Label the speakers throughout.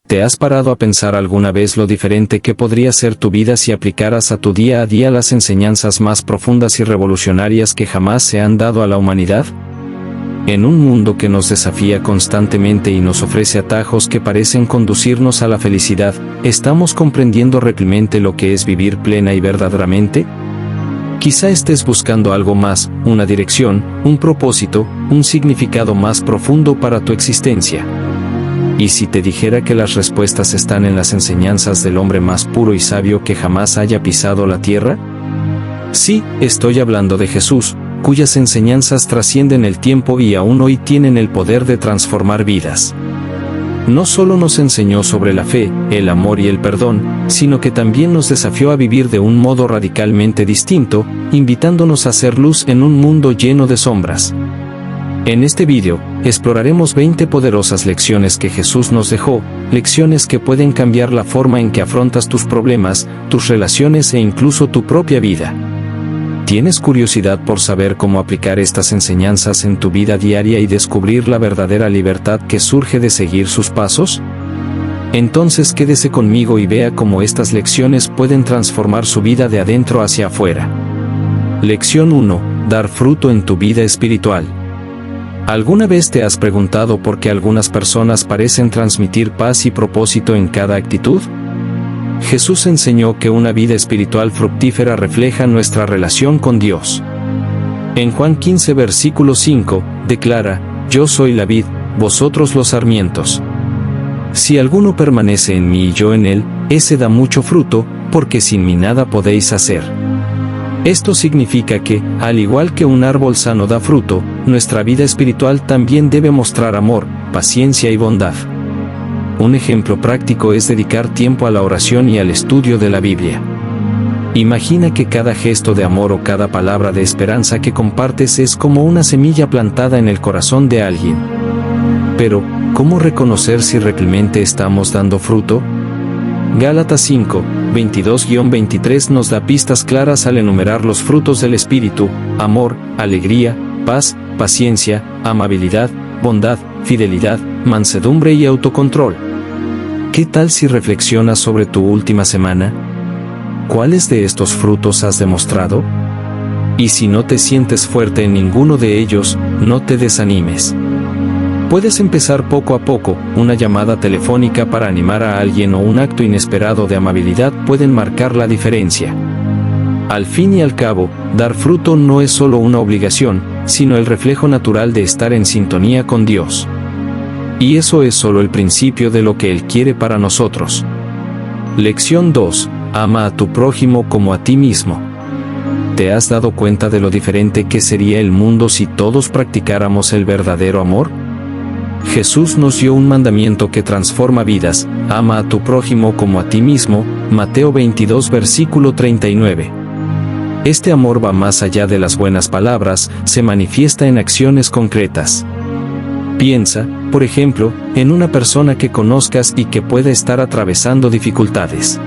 Speaker 1: ¿Te has parado a pensar alguna vez lo diferente que podría ser tu vida si aplicaras a tu día a día las enseñanzas más profundas y revolucionarias que jamás se han dado a la humanidad? En un mundo que nos desafía constantemente y nos ofrece atajos que parecen conducirnos a la felicidad, ¿estamos comprendiendo realmente lo que es vivir plena y verdaderamente? Quizá estés buscando algo más, una dirección, un propósito, un significado más profundo para tu existencia. ¿Y si te dijera que las respuestas están en las enseñanzas del hombre más puro y sabio que jamás haya pisado la tierra? Sí, estoy hablando de Jesús, cuyas enseñanzas trascienden el tiempo y aún hoy tienen el poder de transformar vidas. No solo nos enseñó sobre la fe, el amor y el perdón, sino que también nos desafió a vivir de un modo radicalmente distinto, invitándonos a hacer luz en un mundo lleno de sombras. En este vídeo, exploraremos 20 poderosas lecciones que Jesús nos dejó, lecciones que pueden cambiar la forma en que afrontas tus problemas, tus relaciones e incluso tu propia vida. ¿Tienes curiosidad por saber cómo aplicar estas enseñanzas en tu vida diaria y descubrir la verdadera libertad que surge de seguir sus pasos? Entonces quédese conmigo y vea cómo estas lecciones pueden transformar su vida de adentro hacia afuera. Lección 1. Dar fruto en tu vida espiritual. ¿Alguna vez te has preguntado por qué algunas personas parecen transmitir paz y propósito en cada actitud? Jesús enseñó que una vida espiritual fructífera refleja nuestra relación con Dios. En Juan 15 versículo 5, declara: Yo soy la vid, vosotros los sarmientos. Si alguno permanece en mí y yo en él, ese da mucho fruto, porque sin mí nada podéis hacer. Esto significa que, al igual que un árbol sano da fruto, nuestra vida espiritual también debe mostrar amor, paciencia y bondad. Un ejemplo práctico es dedicar tiempo a la oración y al estudio de la Biblia. Imagina que cada gesto de amor o cada palabra de esperanza que compartes es como una semilla plantada en el corazón de alguien. Pero, ¿cómo reconocer si realmente estamos dando fruto? Gálatas 5, 22-23 nos da pistas claras al enumerar los frutos del Espíritu: amor, alegría, paz, paciencia, amabilidad, bondad, fidelidad, mansedumbre y autocontrol. ¿Qué tal si reflexionas sobre tu última semana? ¿Cuáles de estos frutos has demostrado? Y si no te sientes fuerte en ninguno de ellos, no te desanimes. Puedes empezar poco a poco. Una llamada telefónica para animar a alguien o un acto inesperado de amabilidad pueden marcar la diferencia. Al fin y al cabo, dar fruto no es solo una obligación, sino el reflejo natural de estar en sintonía con Dios. Y eso es solo el principio de lo que Él quiere para nosotros. Lección 2. Ama a tu prójimo como a ti mismo. ¿Te has dado cuenta de lo diferente que sería el mundo si todos practicáramos el verdadero amor? Jesús nos dio un mandamiento que transforma vidas: ama a tu prójimo como a ti mismo, Mateo 22 versículo 39. Este amor va más allá de las buenas palabras, se manifiesta en acciones concretas. Piensa, por ejemplo, en una persona que conozcas y que pueda estar atravesando dificultades.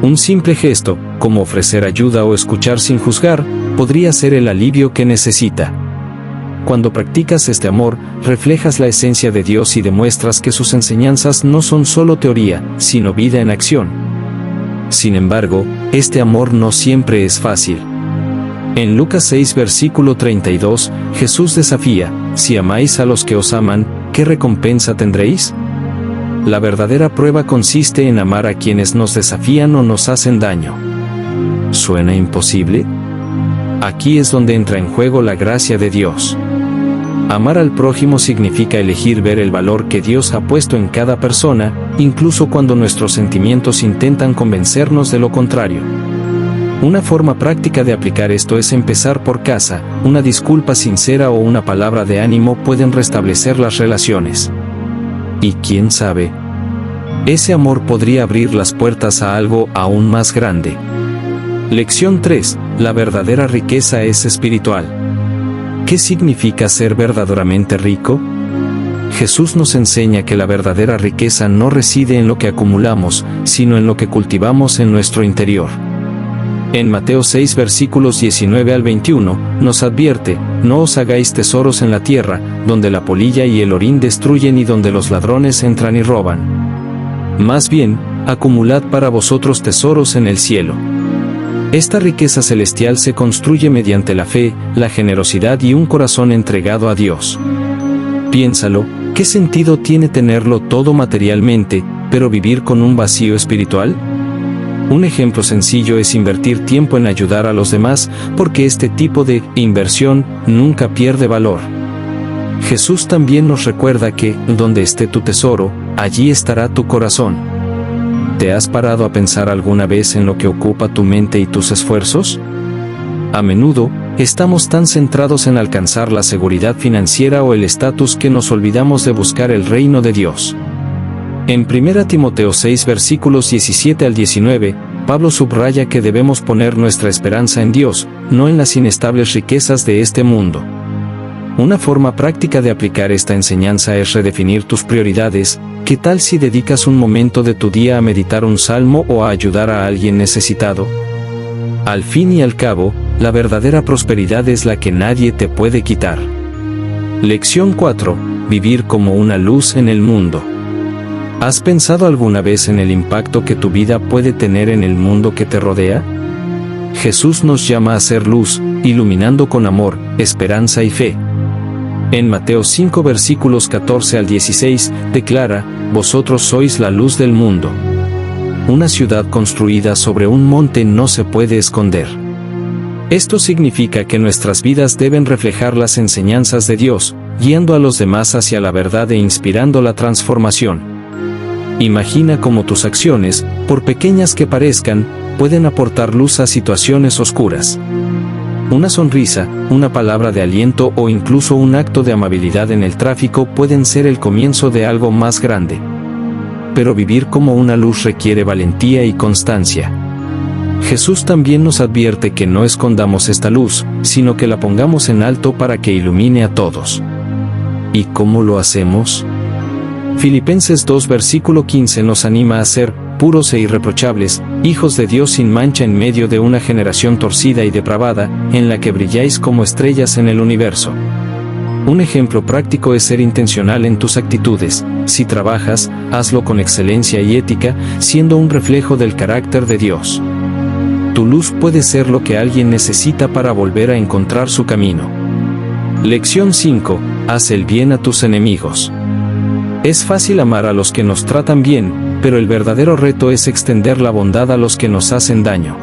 Speaker 1: Un simple gesto, como ofrecer ayuda o escuchar sin juzgar, podría ser el alivio que necesita. Cuando practicas este amor, reflejas la esencia de Dios y demuestras que sus enseñanzas no son solo teoría, sino vida en acción. Sin embargo, este amor no siempre es fácil. En Lucas 6 versículo 32, Jesús desafía: si amáis a los que os aman, ¿qué recompensa tendréis? La verdadera prueba consiste en amar a quienes nos desafían o nos hacen daño. ¿Suena imposible? Aquí es donde entra en juego la gracia de Dios. Amar al prójimo significa elegir ver el valor que Dios ha puesto en cada persona, incluso cuando nuestros sentimientos intentan convencernos de lo contrario. Una forma práctica de aplicar esto es empezar por casa. Una disculpa sincera o una palabra de ánimo pueden restablecer las relaciones. Y quién sabe, ese amor podría abrir las puertas a algo aún más grande. Lección 3. La verdadera riqueza es espiritual. ¿Qué significa ser verdaderamente rico? Jesús nos enseña que la verdadera riqueza no reside en lo que acumulamos, sino en lo que cultivamos en nuestro interior. En Mateo 6 versículos 19 al 21, nos advierte: no os hagáis tesoros en la tierra, donde la polilla y el orín destruyen y donde los ladrones entran y roban. Más bien, acumulad para vosotros tesoros en el cielo. Esta riqueza celestial se construye mediante la fe, la generosidad y un corazón entregado a Dios. Piénsalo, ¿qué sentido tiene tenerlo todo materialmente, pero vivir con un vacío espiritual? Un ejemplo sencillo es invertir tiempo en ayudar a los demás, porque este tipo de inversión nunca pierde valor. Jesús también nos recuerda que, donde esté tu tesoro, allí estará tu corazón. ¿Te has parado a pensar alguna vez en lo que ocupa tu mente y tus esfuerzos? A menudo, estamos tan centrados en alcanzar la seguridad financiera o el estatus que nos olvidamos de buscar el reino de Dios. En 1 Timoteo 6 versículos 17 al 19, Pablo subraya que debemos poner nuestra esperanza en Dios, no en las inestables riquezas de este mundo. Una forma práctica de aplicar esta enseñanza es redefinir tus prioridades. ¿Qué tal si dedicas un momento de tu día a meditar un salmo o a ayudar a alguien necesitado? Al fin y al cabo, la verdadera prosperidad es la que nadie te puede quitar. Lección 4. Vivir como una luz en el mundo. ¿Has pensado alguna vez en el impacto que tu vida puede tener en el mundo que te rodea? Jesús nos llama a ser luz, iluminando con amor, esperanza y fe. En Mateo 5 versículos 14 al 16, declara: vosotros sois la luz del mundo. Una ciudad construida sobre un monte no se puede esconder. Esto significa que nuestras vidas deben reflejar las enseñanzas de Dios, guiando a los demás hacia la verdad e inspirando la transformación. Imagina cómo tus acciones, por pequeñas que parezcan, pueden aportar luz a situaciones oscuras. Una sonrisa, una palabra de aliento o incluso un acto de amabilidad en el tráfico pueden ser el comienzo de algo más grande. Pero vivir como una luz requiere valentía y constancia. Jesús también nos advierte que no escondamos esta luz, sino que la pongamos en alto para que ilumine a todos. ¿Y cómo lo hacemos? Filipenses 2 versículo 15 nos anima a ser puros e irreprochables, hijos de Dios sin mancha en medio de una generación torcida y depravada, en la que brilláis como estrellas en el universo. Un ejemplo práctico es ser intencional en tus actitudes. Si trabajas, hazlo con excelencia y ética, siendo un reflejo del carácter de Dios. Tu luz puede ser lo que alguien necesita para volver a encontrar su camino. Lección 5. Haz el bien a tus enemigos. Es fácil amar a los que nos tratan bien, pero el verdadero reto es extender la bondad a los que nos hacen daño.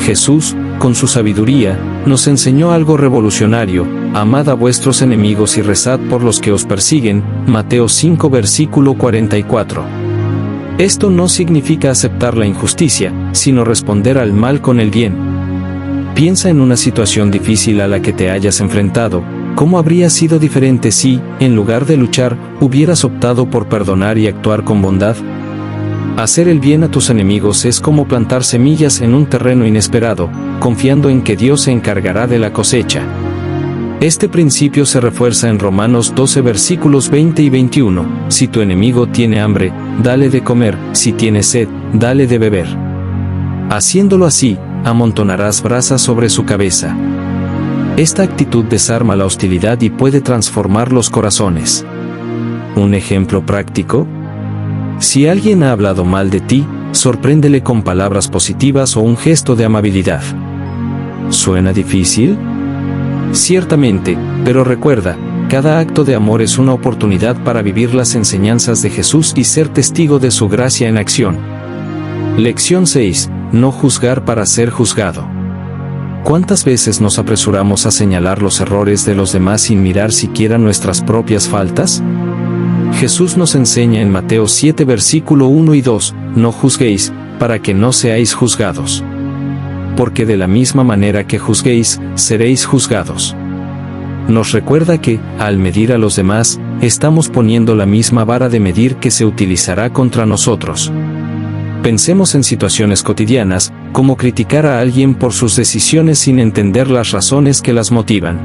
Speaker 1: Jesús, con su sabiduría, nos enseñó algo revolucionario: amad a vuestros enemigos y rezad por los que os persiguen, Mateo 5 versículo 44. Esto no significa aceptar la injusticia, sino responder al mal con el bien. Piensa en una situación difícil a la que te hayas enfrentado. ¿Cómo habría sido diferente si, en lugar de luchar, hubieras optado por perdonar y actuar con bondad? Hacer el bien a tus enemigos es como plantar semillas en un terreno inesperado, confiando en que Dios se encargará de la cosecha. Este principio se refuerza en Romanos 12 versículos 20 y 21. Si tu enemigo tiene hambre, dale de comer; si tiene sed, dale de beber. Haciéndolo así, amontonarás brasas sobre su cabeza. Esta actitud desarma la hostilidad y puede transformar los corazones. ¿Un ejemplo práctico? Si alguien ha hablado mal de ti, sorpréndele con palabras positivas o un gesto de amabilidad. ¿Suena difícil? Ciertamente, pero recuerda, cada acto de amor es una oportunidad para vivir las enseñanzas de Jesús y ser testigo de su gracia en acción. Lección 6. No juzgar para ser juzgado. ¿Cuántas veces nos apresuramos a señalar los errores de los demás sin mirar siquiera nuestras propias faltas? Jesús nos enseña en Mateo 7 versículo 1 y 2, no juzguéis, para que no seáis juzgados. Porque de la misma manera que juzguéis, seréis juzgados. Nos recuerda que, al medir a los demás, estamos poniendo la misma vara de medir que se utilizará contra nosotros. Pensemos en situaciones cotidianas, como criticar a alguien por sus decisiones sin entender las razones que las motivan.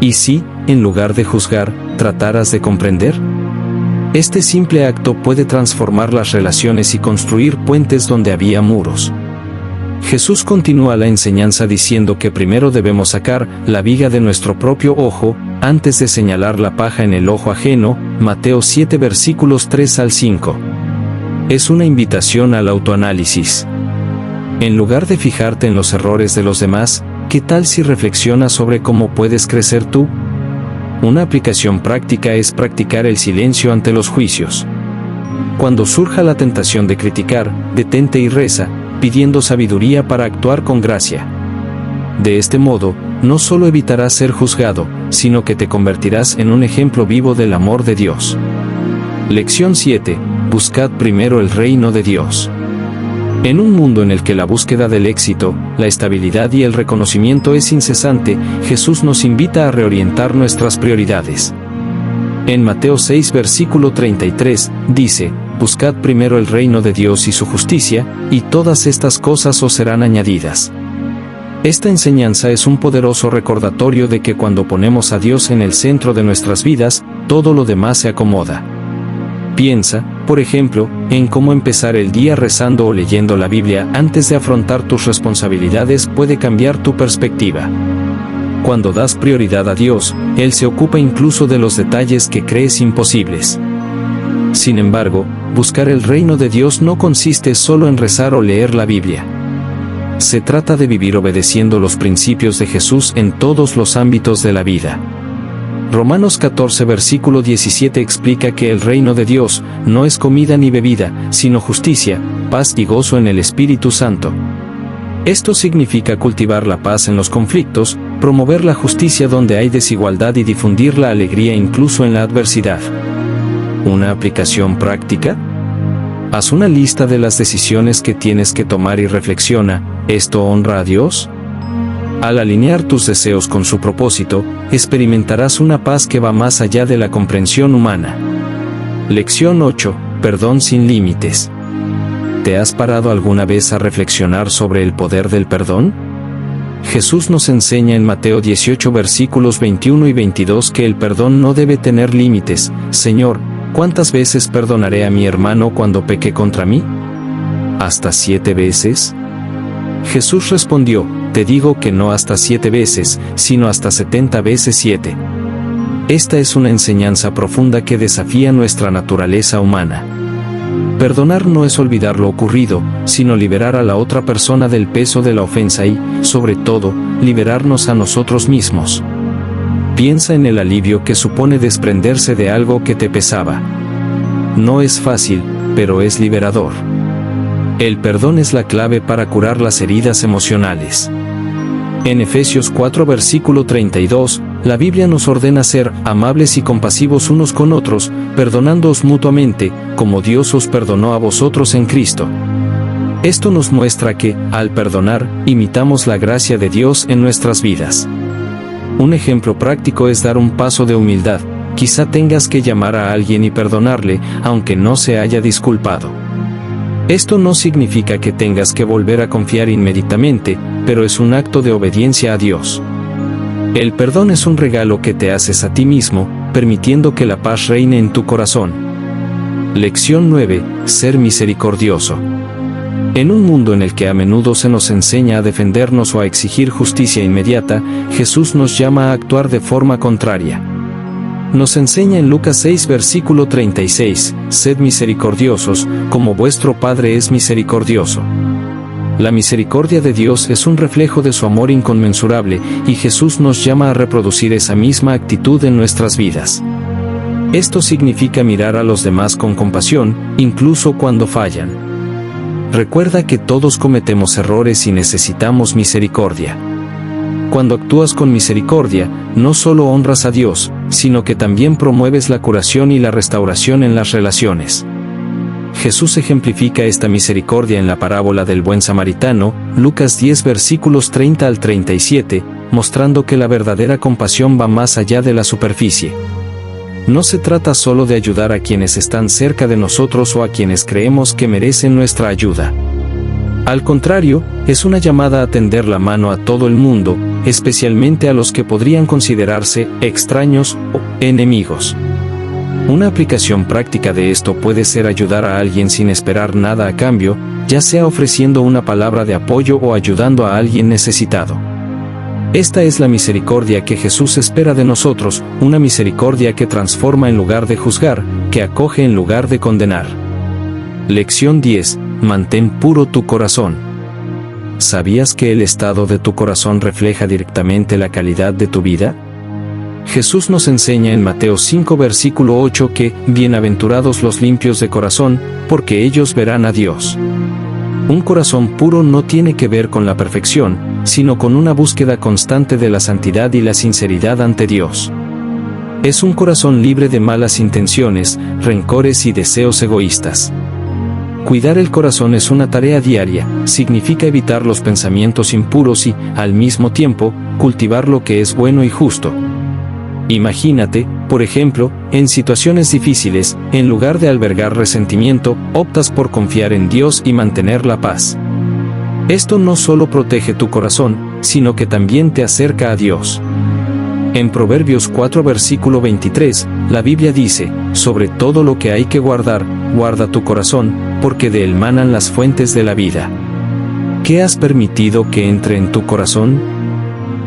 Speaker 1: ¿Y si, en lugar de juzgar, trataras de comprender? Este simple acto puede transformar las relaciones y construir puentes donde había muros. Jesús continúa la enseñanza diciendo que primero debemos sacar la viga de nuestro propio ojo, antes de señalar la paja en el ojo ajeno, Mateo 7 versículos 3 al 5. Es una invitación al autoanálisis. En lugar de fijarte en los errores de los demás, ¿qué tal si reflexionas sobre cómo puedes crecer tú? Una aplicación práctica es practicar el silencio ante los juicios. Cuando surja la tentación de criticar, detente y reza, pidiendo sabiduría para actuar con gracia. De este modo, no solo evitarás ser juzgado, sino que te convertirás en un ejemplo vivo del amor de Dios. Lección 7. Buscad primero el reino de Dios. En un mundo en el que la búsqueda del éxito, la estabilidad y el reconocimiento es incesante, Jesús nos invita a reorientar nuestras prioridades. En Mateo 6 versículo 33, dice, «Buscad primero el reino de Dios y su justicia, y todas estas cosas os serán añadidas». Esta enseñanza es un poderoso recordatorio de que cuando ponemos a Dios en el centro de nuestras vidas, todo lo demás se acomoda. Piensa, por ejemplo, en cómo empezar el día rezando o leyendo la Biblia antes de afrontar tus responsabilidades puede cambiar tu perspectiva. Cuando das prioridad a Dios, Él se ocupa incluso de los detalles que crees imposibles. Sin embargo, buscar el reino de Dios no consiste solo en rezar o leer la Biblia. Se trata de vivir obedeciendo los principios de Jesús en todos los ámbitos de la vida. Romanos 14 versículo 17 explica que el reino de Dios no es comida ni bebida, sino justicia, paz y gozo en el Espíritu Santo. Esto significa cultivar la paz en los conflictos, promover la justicia donde hay desigualdad y difundir la alegría incluso en la adversidad. ¿Una aplicación práctica? Haz una lista de las decisiones que tienes que tomar y reflexiona, ¿esto honra a Dios? Al alinear tus deseos con su propósito, experimentarás una paz que va más allá de la comprensión humana. Lección 8. Perdón sin límites. ¿Te has parado alguna vez a reflexionar sobre el poder del perdón? Jesús nos enseña en Mateo 18 versículos 21 y 22 que el perdón no debe tener límites. Señor, ¿cuántas veces perdonaré a mi hermano cuando peque contra mí? ¿Hasta 7 veces? Jesús respondió, te digo que no hasta 7 veces, sino hasta 70 veces 7. Esta es una enseñanza profunda que desafía nuestra naturaleza humana. Perdonar no es olvidar lo ocurrido, sino liberar a la otra persona del peso de la ofensa y, sobre todo, liberarnos a nosotros mismos. Piensa en el alivio que supone desprenderse de algo que te pesaba. No es fácil, pero es liberador. El perdón es la clave para curar las heridas emocionales. En Efesios 4 versículo 32, la Biblia nos ordena ser amables y compasivos unos con otros, perdonándoos mutuamente, como Dios os perdonó a vosotros en Cristo. Esto nos muestra que, al perdonar, imitamos la gracia de Dios en nuestras vidas. Un ejemplo práctico es dar un paso de humildad. Quizá tengas que llamar a alguien y perdonarle, aunque no se haya disculpado. Esto no significa que tengas que volver a confiar inmediatamente, pero es un acto de obediencia a Dios. El perdón es un regalo que te haces a ti mismo, permitiendo que la paz reine en tu corazón. Lección 9. Ser misericordioso. En un mundo en el que a menudo se nos enseña a defendernos o a exigir justicia inmediata, Jesús nos llama a actuar de forma contraria. Nos enseña en Lucas 6 versículo 36, «Sed misericordiosos, como vuestro Padre es misericordioso». La misericordia de Dios es un reflejo de su amor inconmensurable, y Jesús nos llama a reproducir esa misma actitud en nuestras vidas. Esto significa mirar a los demás con compasión, incluso cuando fallan. Recuerda que todos cometemos errores y necesitamos misericordia. Cuando actúas con misericordia, no solo honras a Dios, sino que también promueves la curación y la restauración en las relaciones. Jesús ejemplifica esta misericordia en la parábola del buen samaritano, Lucas 10 versículos 30 al 37, mostrando que la verdadera compasión va más allá de la superficie. No se trata solo de ayudar a quienes están cerca de nosotros o a quienes creemos que merecen nuestra ayuda. Al contrario, es una llamada a tender la mano a todo el mundo, especialmente a los que podrían considerarse extraños o enemigos. Una aplicación práctica de esto puede ser ayudar a alguien sin esperar nada a cambio, ya sea ofreciendo una palabra de apoyo o ayudando a alguien necesitado. Esta es la misericordia que Jesús espera de nosotros, una misericordia que transforma en lugar de juzgar, que acoge en lugar de condenar. Lección 10. Mantén puro tu corazón. ¿Sabías que el estado de tu corazón refleja directamente la calidad de tu vida? Jesús nos enseña en Mateo 5 versículo 8 que, bienaventurados los limpios de corazón, porque ellos verán a Dios. Un corazón puro no tiene que ver con la perfección, sino con una búsqueda constante de la santidad y la sinceridad ante Dios. Es un corazón libre de malas intenciones, rencores y deseos egoístas. Cuidar el corazón es una tarea diaria, significa evitar los pensamientos impuros y, al mismo tiempo, cultivar lo que es bueno y justo. Imagínate, por ejemplo, en situaciones difíciles, en lugar de albergar resentimiento, optas por confiar en Dios y mantener la paz. Esto no solo protege tu corazón, sino que también te acerca a Dios. En Proverbios 4 versículo 23, la Biblia dice, sobre todo lo que hay que guardar, guarda tu corazón, porque de él manan las fuentes de la vida. ¿Qué has permitido que entre en tu corazón?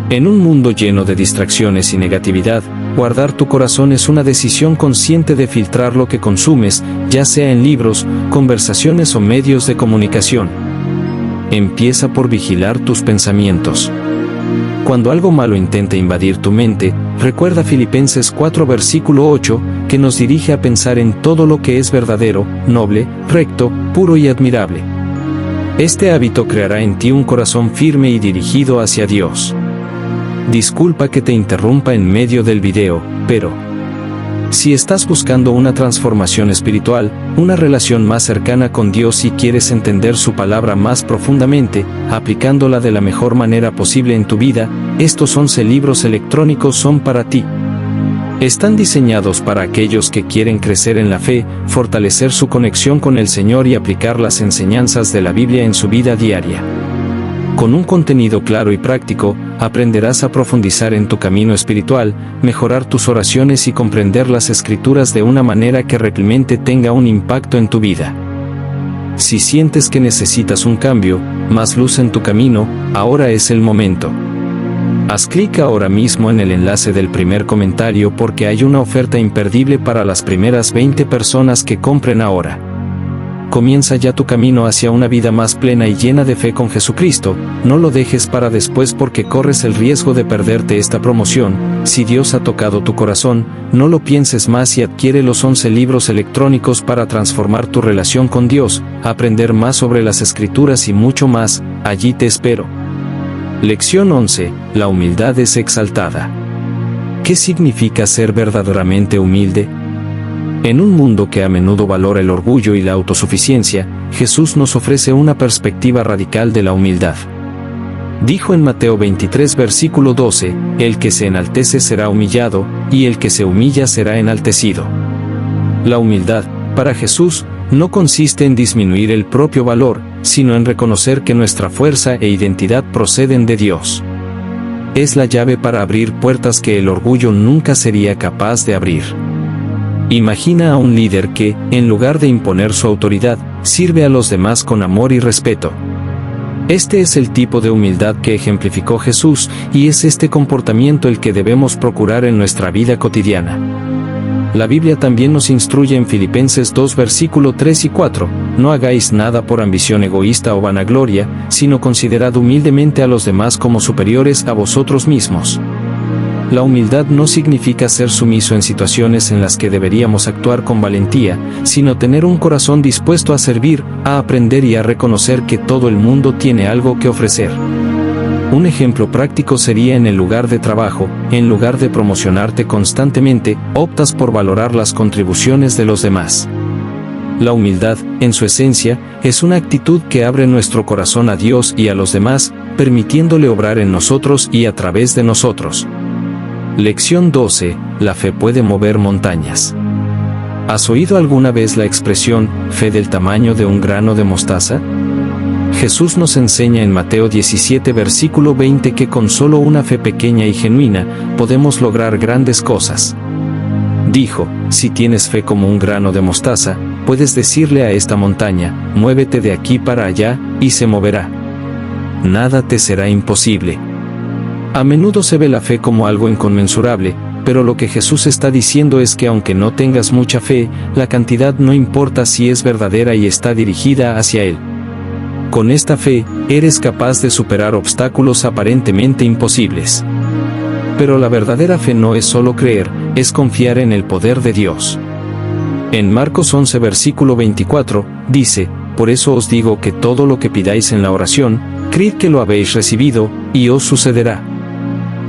Speaker 1: En un mundo lleno de distracciones y negatividad, guardar tu corazón es una decisión consciente de filtrar lo que consumes, ya sea en libros, conversaciones o medios de comunicación. Empieza por vigilar tus pensamientos. Cuando algo malo intenta invadir tu mente, recuerda Filipenses 4 versículo 8, que nos dirige a pensar en todo lo que es verdadero, noble, recto, puro y admirable. Este hábito creará en ti un corazón firme y dirigido hacia Dios. Disculpa que te interrumpa en medio del video, pero si estás buscando una transformación espiritual, una relación más cercana con Dios y quieres entender su palabra más profundamente, aplicándola de la mejor manera posible en tu vida, estos 11 libros electrónicos son para ti. Están diseñados para aquellos que quieren crecer en la fe, fortalecer su conexión con el Señor y aplicar las enseñanzas de la Biblia en su vida diaria. Con un contenido claro y práctico, aprenderás a profundizar en tu camino espiritual, mejorar tus oraciones y comprender las Escrituras de una manera que realmente tenga un impacto en tu vida. Si sientes que necesitas un cambio, más luz en tu camino, ahora es el momento. Haz clic ahora mismo en el enlace del primer comentario porque hay una oferta imperdible para las primeras 20 personas que compren ahora. Comienza ya tu camino hacia una vida más plena y llena de fe con Jesucristo. No lo dejes para después porque corres el riesgo de perderte esta promoción. Si Dios ha tocado tu corazón, no lo pienses más y adquiere los 11 libros electrónicos para transformar tu relación con Dios, aprender más sobre las Escrituras y mucho más. Allí te espero. Lección 11. La humildad es exaltada. ¿Qué significa ser verdaderamente humilde? En un mundo que a menudo valora el orgullo y la autosuficiencia, Jesús nos ofrece una perspectiva radical de la humildad. Dijo en Mateo 23 versículo 12, el que se enaltece será humillado, y el que se humilla será enaltecido. La humildad, para Jesús, no consiste en disminuir el propio valor, sino en reconocer que nuestra fuerza e identidad proceden de Dios. Es la llave para abrir puertas que el orgullo nunca sería capaz de abrir. Imagina a un líder que, en lugar de imponer su autoridad, sirve a los demás con amor y respeto. Este es el tipo de humildad que ejemplificó Jesús, y es este comportamiento el que debemos procurar en nuestra vida cotidiana. La Biblia también nos instruye en Filipenses 2 versículo 3 y 4, no hagáis nada por ambición egoísta o vanagloria, sino considerad humildemente a los demás como superiores a vosotros mismos. La humildad no significa ser sumiso en situaciones en las que deberíamos actuar con valentía, sino tener un corazón dispuesto a servir, a aprender y a reconocer que todo el mundo tiene algo que ofrecer. Un ejemplo práctico sería en el lugar de trabajo, en lugar de promocionarte constantemente, optas por valorar las contribuciones de los demás. La humildad, en su esencia, es una actitud que abre nuestro corazón a Dios y a los demás, permitiéndole obrar en nosotros y a través de nosotros. Lección 12. La fe puede mover montañas. ¿Has oído alguna vez la expresión, fe del tamaño de un grano de mostaza? Jesús nos enseña en Mateo 17 versículo 20 que con solo una fe pequeña y genuina, podemos lograr grandes cosas. Dijo, si tienes fe como un grano de mostaza, puedes decirle a esta montaña, muévete de aquí para allá, y se moverá. Nada te será imposible. A menudo se ve la fe como algo inconmensurable, pero lo que Jesús está diciendo es que aunque no tengas mucha fe, la cantidad no importa si es verdadera y está dirigida hacia Él. Con esta fe, eres capaz de superar obstáculos aparentemente imposibles. Pero la verdadera fe no es solo creer, es confiar en el poder de Dios. En Marcos 11 versículo 24, dice: por eso os digo que todo lo que pidáis en la oración, creed que lo habéis recibido, y os sucederá.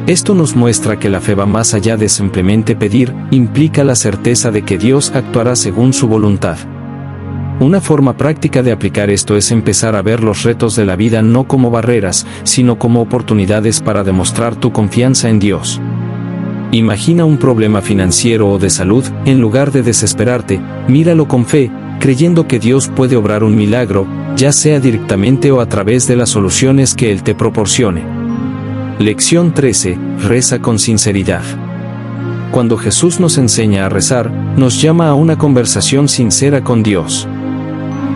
Speaker 1: Esto nos muestra que la fe va más allá de simplemente pedir, implica la certeza de que Dios actuará según su voluntad. Una forma práctica de aplicar esto es empezar a ver los retos de la vida no como barreras, sino como oportunidades para demostrar tu confianza en Dios. Imagina un problema financiero o de salud, en lugar de desesperarte, míralo con fe, creyendo que Dios puede obrar un milagro, ya sea directamente o a través de las soluciones que Él te proporcione. Lección 13. Reza con sinceridad. Cuando Jesús nos enseña a rezar, nos llama a una conversación sincera con Dios.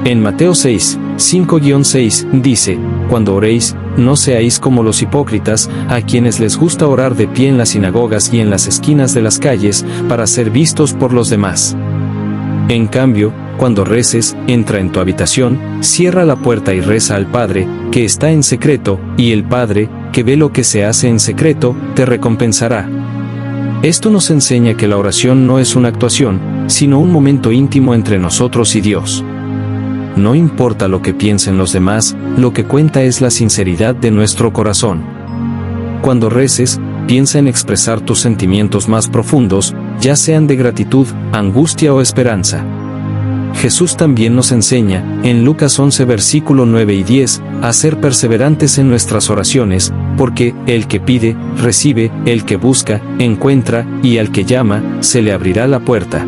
Speaker 1: En Mateo 6, 5-6, dice: cuando oréis, no seáis como los hipócritas, a quienes les gusta orar de pie en las sinagogas y en las esquinas de las calles, para ser vistos por los demás. En cambio, cuando reces, entra en tu habitación, cierra la puerta y reza al Padre, que está en secreto, y el Padre, que ve lo que se hace en secreto, te recompensará. Esto nos enseña que la oración no es una actuación, sino un momento íntimo entre nosotros y Dios. No importa lo que piensen los demás, lo que cuenta es la sinceridad de nuestro corazón. Cuando reces, piensa en expresar tus sentimientos más profundos, ya sean de gratitud, angustia o esperanza. Jesús también nos enseña, en Lucas 11 versículo 9 y 10, a ser perseverantes en nuestras oraciones, porque el que pide, recibe, el que busca, encuentra, y al que llama, se le abrirá la puerta.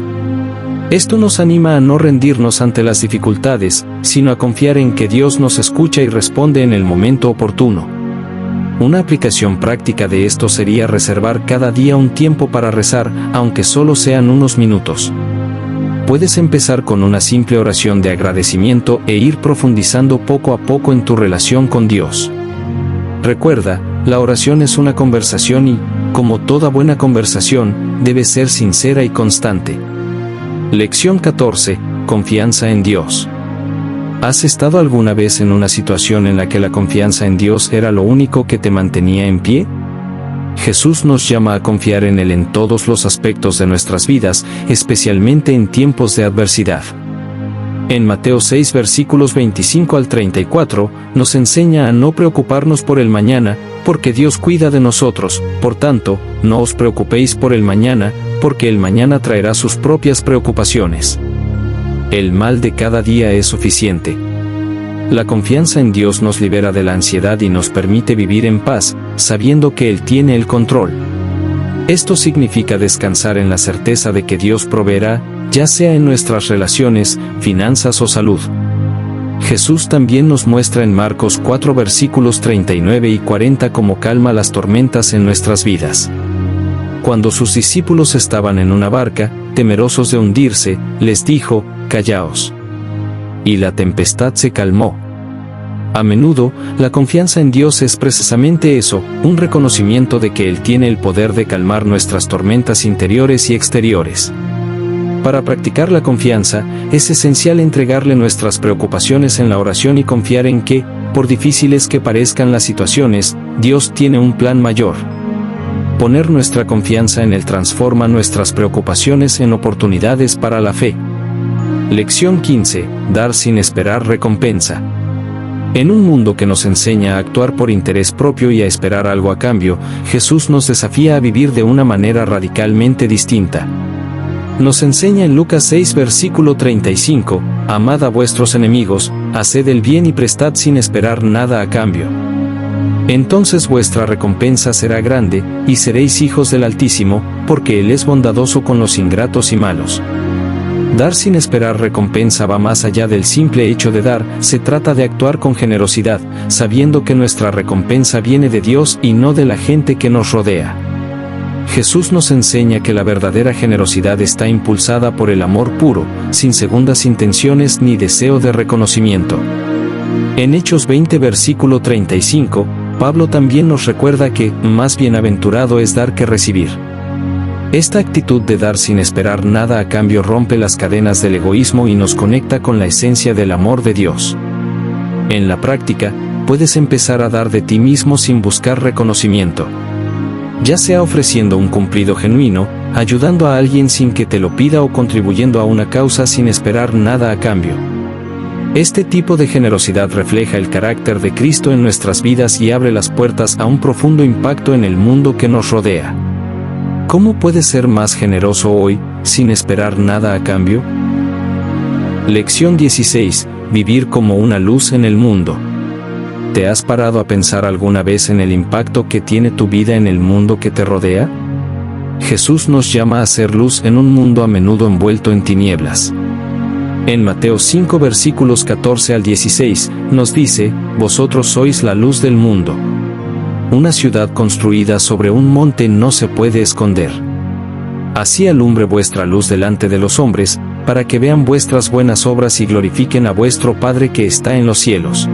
Speaker 1: Esto nos anima a no rendirnos ante las dificultades, sino a confiar en que Dios nos escucha y responde en el momento oportuno. Una aplicación práctica de esto sería reservar cada día un tiempo para rezar, aunque solo sean unos minutos. Puedes empezar con una simple oración de agradecimiento e ir profundizando poco a poco en tu relación con Dios. Recuerda, la oración es una conversación y, como toda buena conversación, debe ser sincera y constante. Lección 14. Confianza en Dios. ¿Has estado alguna vez en una situación en la que la confianza en Dios era lo único que te mantenía en pie? Jesús nos llama a confiar en Él en todos los aspectos de nuestras vidas, especialmente en tiempos de adversidad. En Mateo 6 versículos 25 al 34, nos enseña a no preocuparnos por el mañana, porque Dios cuida de nosotros. Por tanto, no os preocupéis por el mañana, porque el mañana traerá sus propias preocupaciones. El mal de cada día es suficiente. La confianza en Dios nos libera de la ansiedad y nos permite vivir en paz, sabiendo que Él tiene el control. Esto significa descansar en la certeza de que Dios proveerá, ya sea en nuestras relaciones, finanzas o salud. Jesús también nos muestra en Marcos 4 versículos 39 y 40 cómo calma las tormentas en nuestras vidas. Cuando sus discípulos estaban en una barca, temerosos de hundirse, les dijo: «Callaos». Y la tempestad se calmó. A menudo, la confianza en Dios es precisamente eso, un reconocimiento de que Él tiene el poder de calmar nuestras tormentas interiores y exteriores. Para practicar la confianza, es esencial entregarle nuestras preocupaciones en la oración y confiar en que, por difíciles que parezcan las situaciones, Dios tiene un plan mayor. Poner nuestra confianza en Él transforma nuestras preocupaciones en oportunidades para la fe. Lección 15. Dar sin esperar recompensa. En un mundo que nos enseña a actuar por interés propio y a esperar algo a cambio, Jesús nos desafía a vivir de una manera radicalmente distinta. Nos enseña en Lucas 6 versículo 35, «Amad a vuestros enemigos, haced el bien y prestad sin esperar nada a cambio. Entonces vuestra recompensa será grande, y seréis hijos del Altísimo, porque Él es bondadoso con los ingratos y malos». Dar sin esperar recompensa va más allá del simple hecho de dar, se trata de actuar con generosidad, sabiendo que nuestra recompensa viene de Dios y no de la gente que nos rodea. Jesús nos enseña que la verdadera generosidad está impulsada por el amor puro, sin segundas intenciones ni deseo de reconocimiento. En Hechos 20 versículo 35, Pablo también nos recuerda que, más bienaventurado es dar que recibir. Esta actitud de dar sin esperar nada a cambio rompe las cadenas del egoísmo y nos conecta con la esencia del amor de Dios. En la práctica, puedes empezar a dar de ti mismo sin buscar reconocimiento. Ya sea ofreciendo un cumplido genuino, ayudando a alguien sin que te lo pida o contribuyendo a una causa sin esperar nada a cambio. Este tipo de generosidad refleja el carácter de Cristo en nuestras vidas y abre las puertas a un profundo impacto en el mundo que nos rodea. ¿Cómo puedes ser más generoso hoy, sin esperar nada a cambio? Lección 16. Vivir como una luz en el mundo. ¿Te has parado a pensar alguna vez en el impacto que tiene tu vida en el mundo que te rodea? Jesús nos llama a ser luz en un mundo a menudo envuelto en tinieblas. En Mateo 5 versículos 14 al 16, nos dice, «Vosotros sois la luz del mundo. Una ciudad construida sobre un monte no se puede esconder. Así alumbre vuestra luz delante de los hombres, para que vean vuestras buenas obras y glorifiquen a vuestro Padre que está en los cielos».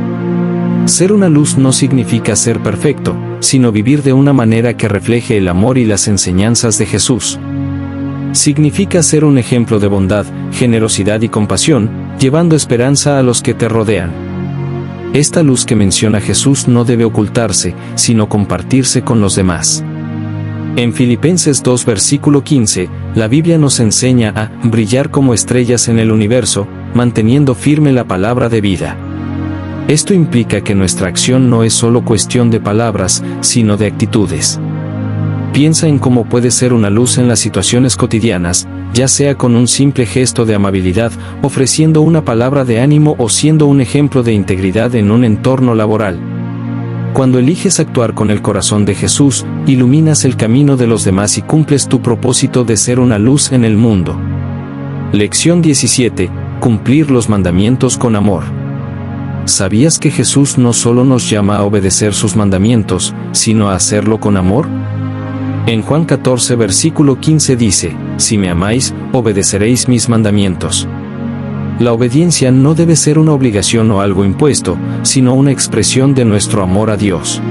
Speaker 1: Ser una luz no significa ser perfecto, sino vivir de una manera que refleje el amor y las enseñanzas de Jesús. Significa ser un ejemplo de bondad, generosidad y compasión, llevando esperanza a los que te rodean. Esta luz que menciona Jesús no debe ocultarse, sino compartirse con los demás. En Filipenses 2 versículo 15, la Biblia nos enseña a brillar como estrellas en el universo, manteniendo firme la palabra de vida. Esto implica que nuestra acción no es solo cuestión de palabras, sino de actitudes. Piensa en cómo puedes ser una luz en las situaciones cotidianas, ya sea con un simple gesto de amabilidad, ofreciendo una palabra de ánimo o siendo un ejemplo de integridad en un entorno laboral. Cuando eliges actuar con el corazón de Jesús, iluminas el camino de los demás y cumples tu propósito de ser una luz en el mundo. Lección 17. Cumplir los mandamientos con amor. ¿Sabías que Jesús no solo nos llama a obedecer sus mandamientos, sino a hacerlo con amor? En Juan 14 versículo 15 dice, «Si me amáis, obedeceréis mis mandamientos». La obediencia no debe ser una obligación o algo impuesto, sino una expresión de nuestro amor a Dios.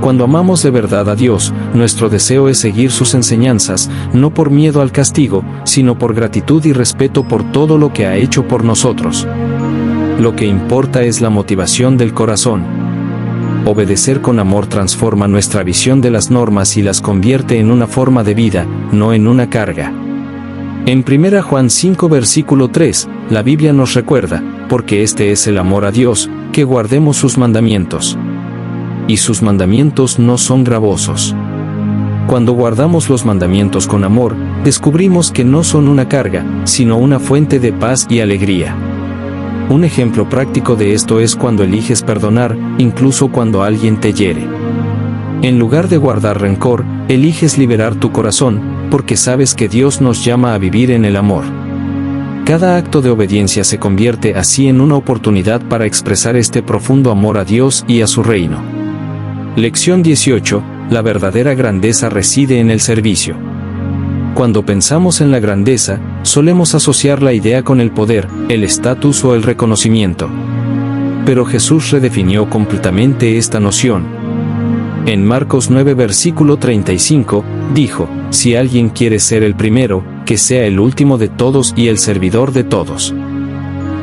Speaker 1: Cuando amamos de verdad a Dios, nuestro deseo es seguir sus enseñanzas, no por miedo al castigo, sino por gratitud y respeto por todo lo que ha hecho por nosotros. Lo que importa es la motivación del corazón. Obedecer con amor transforma nuestra visión de las normas y las convierte en una forma de vida, no en una carga. En 1 Juan 5 versículo 3, la Biblia nos recuerda, porque este es el amor a Dios, que guardemos sus mandamientos. Y sus mandamientos no son gravosos. Cuando guardamos los mandamientos con amor, descubrimos que no son una carga, sino una fuente de paz y alegría. Un ejemplo práctico de esto es cuando eliges perdonar, incluso cuando alguien te hiere. En lugar de guardar rencor, eliges liberar tu corazón, porque sabes que Dios nos llama a vivir en el amor. Cada acto de obediencia se convierte así en una oportunidad para expresar este profundo amor a Dios y a su reino. Lección 18. La verdadera grandeza reside en el servicio. Cuando pensamos en la grandeza, solemos asociar la idea con el poder, el estatus o el reconocimiento. Pero Jesús redefinió completamente esta noción. En Marcos 9 versículo 35, dijo, «Si alguien quiere ser el primero, que sea el último de todos y el servidor de todos».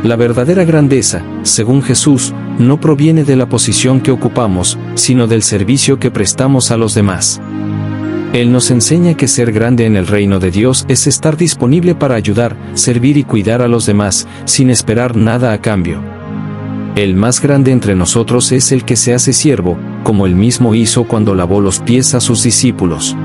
Speaker 1: La verdadera grandeza, según Jesús, no proviene de la posición que ocupamos, sino del servicio que prestamos a los demás. Él nos enseña que ser grande en el reino de Dios es estar disponible para ayudar, servir y cuidar a los demás, sin esperar nada a cambio. El más grande entre nosotros es el que se hace siervo, como él mismo hizo cuando lavó los pies a sus discípulos.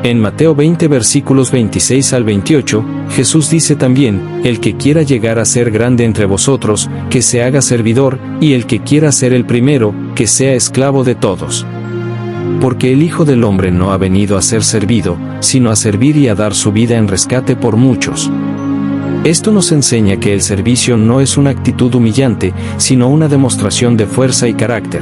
Speaker 1: En Mateo 20 versículos 26 al 28, Jesús dice también, «El que quiera llegar a ser grande entre vosotros, que se haga servidor, y el que quiera ser el primero, que sea esclavo de todos». Porque el Hijo del Hombre no ha venido a ser servido, sino a servir y a dar su vida en rescate por muchos. Esto nos enseña que el servicio no es una actitud humillante, sino una demostración de fuerza y carácter.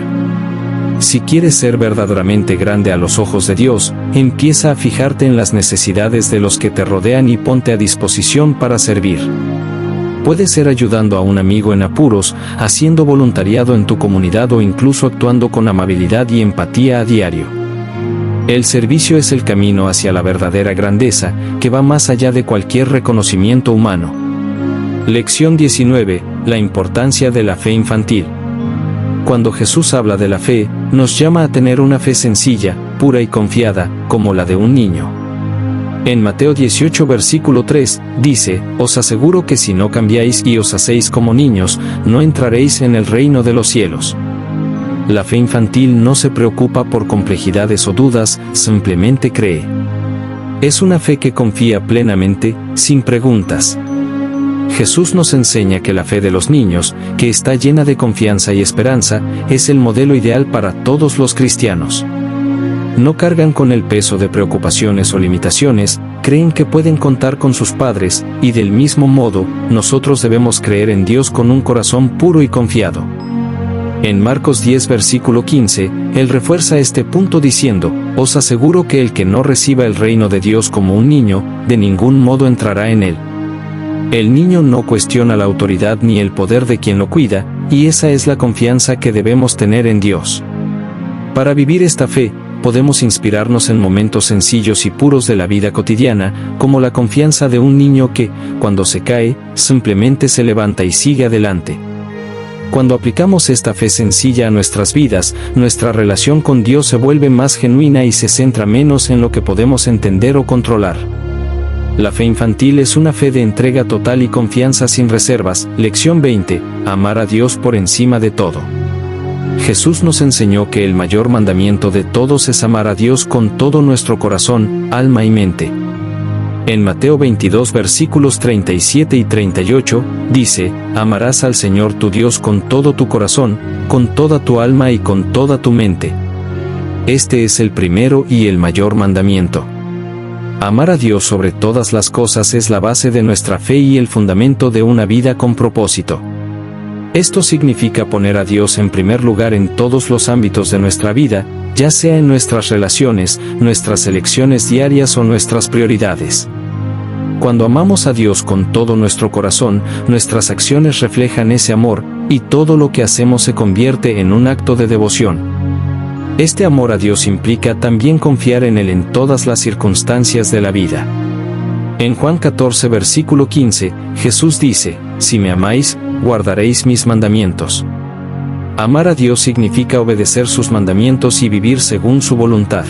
Speaker 1: Si quieres ser verdaderamente grande a los ojos de Dios, empieza a fijarte en las necesidades de los que te rodean y ponte a disposición para servir. Puede ser ayudando a un amigo en apuros, haciendo voluntariado en tu comunidad o incluso actuando con amabilidad y empatía a diario. El servicio es el camino hacia la verdadera grandeza, que va más allá de cualquier reconocimiento humano. Lección 19. La importancia de la fe infantil. Cuando Jesús habla de la fe, nos llama a tener una fe sencilla, pura y confiada, como la de un niño. En Mateo 18 versículo 3, dice, «Os aseguro que si no cambiáis y os hacéis como niños, no entraréis en el reino de los cielos». La fe infantil no se preocupa por complejidades o dudas, simplemente cree. Es una fe que confía plenamente, sin preguntas. Jesús nos enseña que la fe de los niños, que está llena de confianza y esperanza, es el modelo ideal para todos los cristianos. No cargan con el peso de preocupaciones o limitaciones, creen que pueden contar con sus padres, y del mismo modo, nosotros debemos creer en Dios con un corazón puro y confiado. En Marcos 10 versículo 15, Él refuerza este punto diciendo, «Os aseguro que el que no reciba el reino de Dios como un niño, de ningún modo entrará en él». El niño no cuestiona la autoridad ni el poder de quien lo cuida, y esa es la confianza que debemos tener en Dios. Para vivir esta fe, podemos inspirarnos en momentos sencillos y puros de la vida cotidiana, como la confianza de un niño que, cuando se cae, simplemente se levanta y sigue adelante. Cuando aplicamos esta fe sencilla a nuestras vidas, nuestra relación con Dios se vuelve más genuina y se centra menos en lo que podemos entender o controlar. La fe infantil es una fe de entrega total y confianza sin reservas. Lección 20. Amar a Dios por encima de todo. Jesús nos enseñó que el mayor mandamiento de todos es amar a Dios con todo nuestro corazón, alma y mente. En Mateo 22 versículos 37 y 38, dice, «Amarás al Señor tu Dios con todo tu corazón, con toda tu alma y con toda tu mente». Este es el primero y el mayor mandamiento. Amar a Dios sobre todas las cosas es la base de nuestra fe y el fundamento de una vida con propósito. Esto significa poner a Dios en primer lugar en todos los ámbitos de nuestra vida, ya sea en nuestras relaciones, nuestras elecciones diarias o nuestras prioridades. Cuando amamos a Dios con todo nuestro corazón, nuestras acciones reflejan ese amor, y todo lo que hacemos se convierte en un acto de devoción. Este amor a Dios implica también confiar en Él en todas las circunstancias de la vida. En Juan 14 versículo 15, Jesús dice, «Si me amáis, guardaréis mis mandamientos». Amar a Dios significa obedecer sus mandamientos y vivir según su voluntad.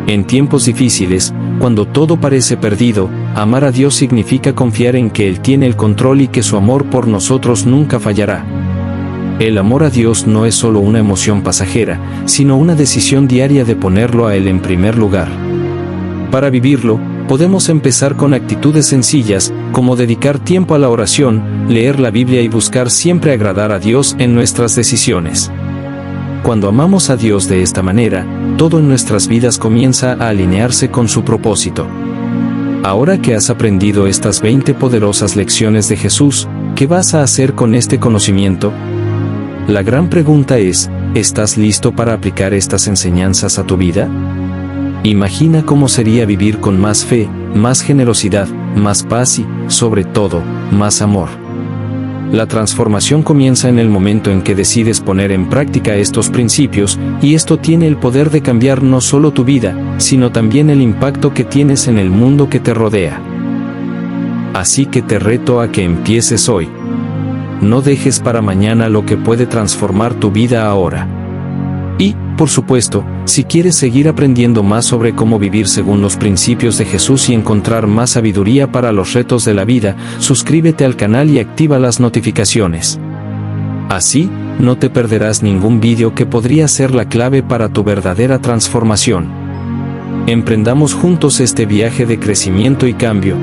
Speaker 1: En tiempos difíciles, cuando todo parece perdido, amar a Dios significa confiar en que Él tiene el control y que su amor por nosotros nunca fallará. El amor a Dios no es solo una emoción pasajera, sino una decisión diaria de ponerlo a Él en primer lugar. Para vivirlo, podemos empezar con actitudes sencillas, como dedicar tiempo a la oración, leer la Biblia y buscar siempre agradar a Dios en nuestras decisiones. Cuando amamos a Dios de esta manera, todo en nuestras vidas comienza a alinearse con su propósito. Ahora que has aprendido estas 20 poderosas lecciones de Jesús, ¿qué vas a hacer con este conocimiento? La gran pregunta es, ¿estás listo para aplicar estas enseñanzas a tu vida? Imagina cómo sería vivir con más fe, más generosidad, más paz y, sobre todo, más amor. La transformación comienza en el momento en que decides poner en práctica estos principios, y esto tiene el poder de cambiar no solo tu vida, sino también el impacto que tienes en el mundo que te rodea. Así que te reto a que empieces hoy. No dejes para mañana lo que puede transformar tu vida ahora. Y, por supuesto, si quieres seguir aprendiendo más sobre cómo vivir según los principios de Jesús y encontrar más sabiduría para los retos de la vida, suscríbete al canal y activa las notificaciones. Así, no te perderás ningún vídeo que podría ser la clave para tu verdadera transformación. Emprendamos juntos este viaje de crecimiento y cambio.